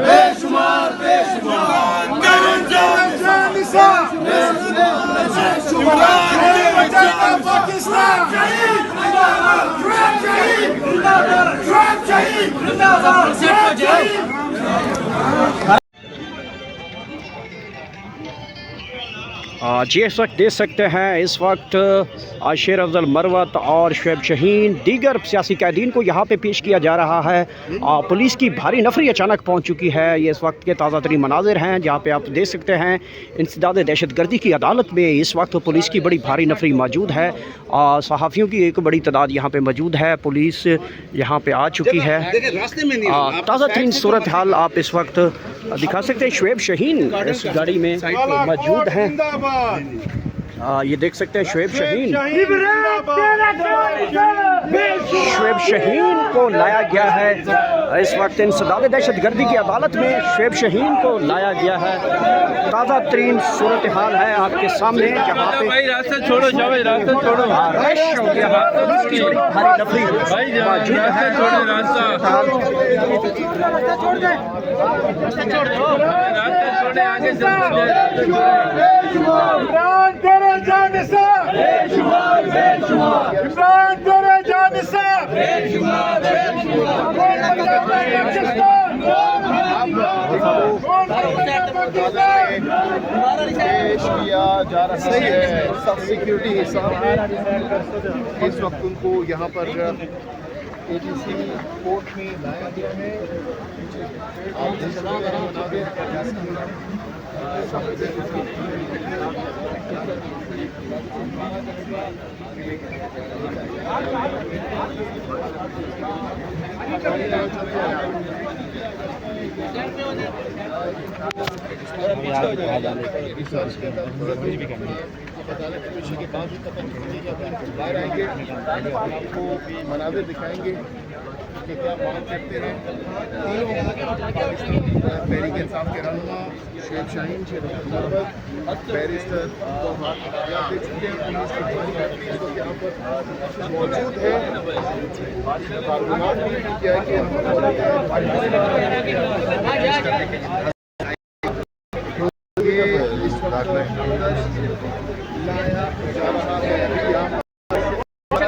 बेशुमार जी इस वक्त देख सकते हैं इस वक्त शेर अफजल मरवत और शुएब शहीन दीगर सियासी कैदीन को यहाँ पे पेश किया जा रहा है। पुलिस की भारी नफरी अचानक पहुँच चुकी है। ये इस वक्त के ताज़ा तरीन मनाजिर हैं जहाँ पे आप देख सकते हैं इंसदाद दहशतगर्दी की अदालत में इस वक्त पुलिस की बड़ी भारी नफरी मौजूद है। सहाफ़ियों की एक बड़ी तादाद यहाँ पर मौजूद है। पुलिस यहाँ पर आ चुकी है। ताज़ा तरीन सूरत हाल आप इस वक्त दिखा सकते हैं। शुएब शहीन इस गाड़ी में मौजूद हैं। ये देख सकते हैं शुएब शहीन को लाया गया है। इस वक्त इंसदाद दहशतगर्दी की अदालत में शुएब शहीन को लाया गया है। ताज़ा तरीन सूरत हाल है आपके सामने जहाँ पे रास्ता छोड़ो रास्ता छोड़ो रश हो गया है। इसकी भारी नफरी मौजूद है। किया जा रहा है। सब सिक्योरिटी हिसाब इस वक्त उनको यहाँ पर एटीसी कोर्ट में लाया गया है। आप देख के बाद बाहर आएंगे, आपको मनाज़िर दिखाएंगे कि क्या बात करते हैं। तहरीक इंसाफ के रहनुमा शुएब शहीन, शेर अफजल मरवत, बैरिस्टर देख चुके हैं। पुलिस की भारी नफरी इस वक्त यहाँ पर मौजूद है। कारकुनान भी क्या है कि इस वक्त लाया जा रहा है।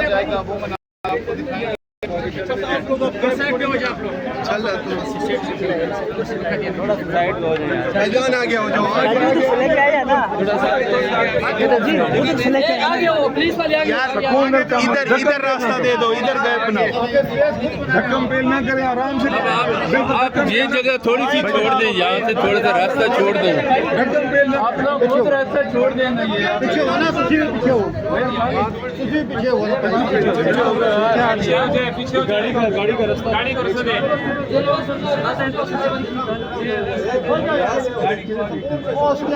जाएगा वो मना आपको दिखाएंगे। पहलवान आ गया हो जो इधर रास्ता दे दो, इधर गए अपना धक्कम पेल ना करें, आराम से। आप ये जगह थोड़ी सी छोड़ दें, यहाँ से थोड़ा सा रास्ता छोड़ दें। आप लोग खुद रास्ता छोड़ दें ना। ये पीछे हो ना, पीछे हो, पीछे हो पीछे गाड़ी का रास्ता दे। उसके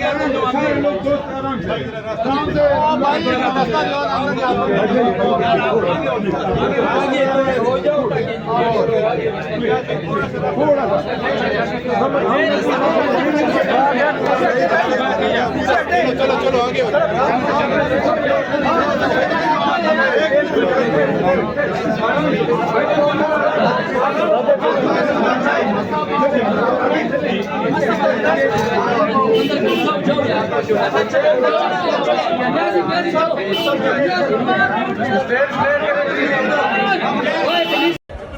अंदर चलो चलो आगे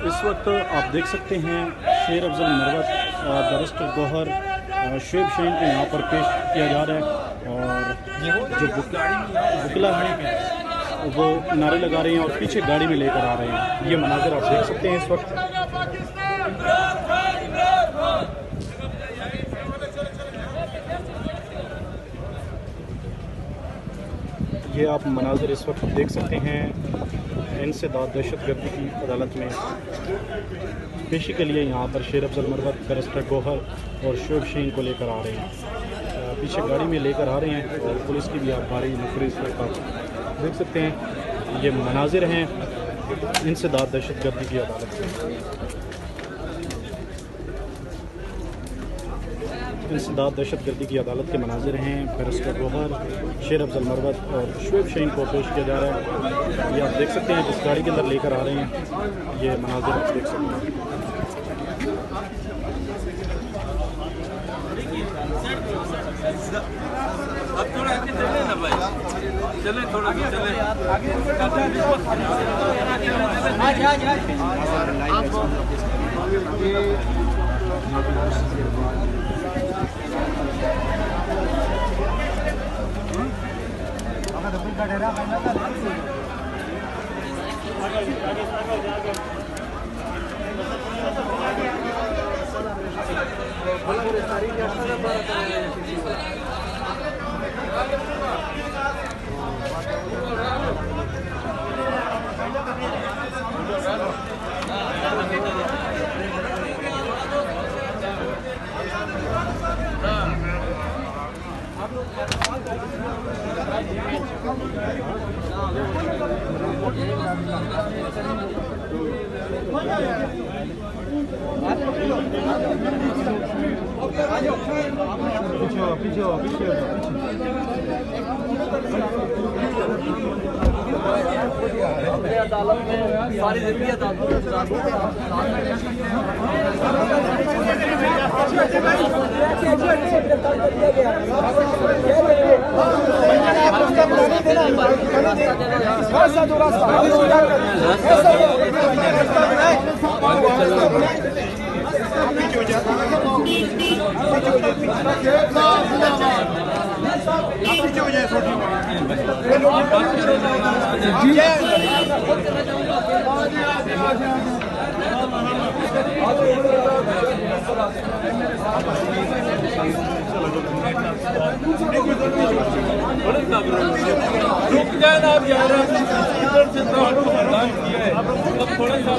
इस वक्त आप देख सकते हैं शेर अफजल मरवत बैरिस्टर गौहर शुएब शहीन को यहाँ पर पेश किया जा रहा है। और जो वकीला हैं वो नारे लगा रहे हैं और पीछे गाड़ी में लेकर आ रहे हैं। ये मनाज़िर आप देख सकते हैं इस वक्त। ये आप मनाज़िर इस वक्त देख सकते हैं इंसदाद दहशतगर्दी की अदालत में पेशी के लिए यहाँ पर शेर अफजल मरवत, बैरिस्टर गौहर और शुएब शहीन को लेकर आ रहे हैं। पीछे गाड़ी में लेकर आ रहे हैं और पुलिस की भी आप भारी नफरी इस वक्त आप देख सकते हैं। ये मनाज़िर हैं इंसदाद दहशतगर्दी की अदालत में। इंसदाद दहशत गर्दी की अदालत के मनाजिर हैं। बैरिस्टर गौहर, शेर अफजल मरवत और शुएब शहीन को पेश किया जा रहा है। ये आप देख सकते हैं जिस गाड़ी के अंदर लेकर आ रहे हैं, ये मनाजिर आप देख सकते हैं। अब थोड़ा आगे चले ना भाई, चले थोड़ा चले सारी जिंदगी रुक जाए आप जा रहे हैं इधर से किया है अब थोड़ा सा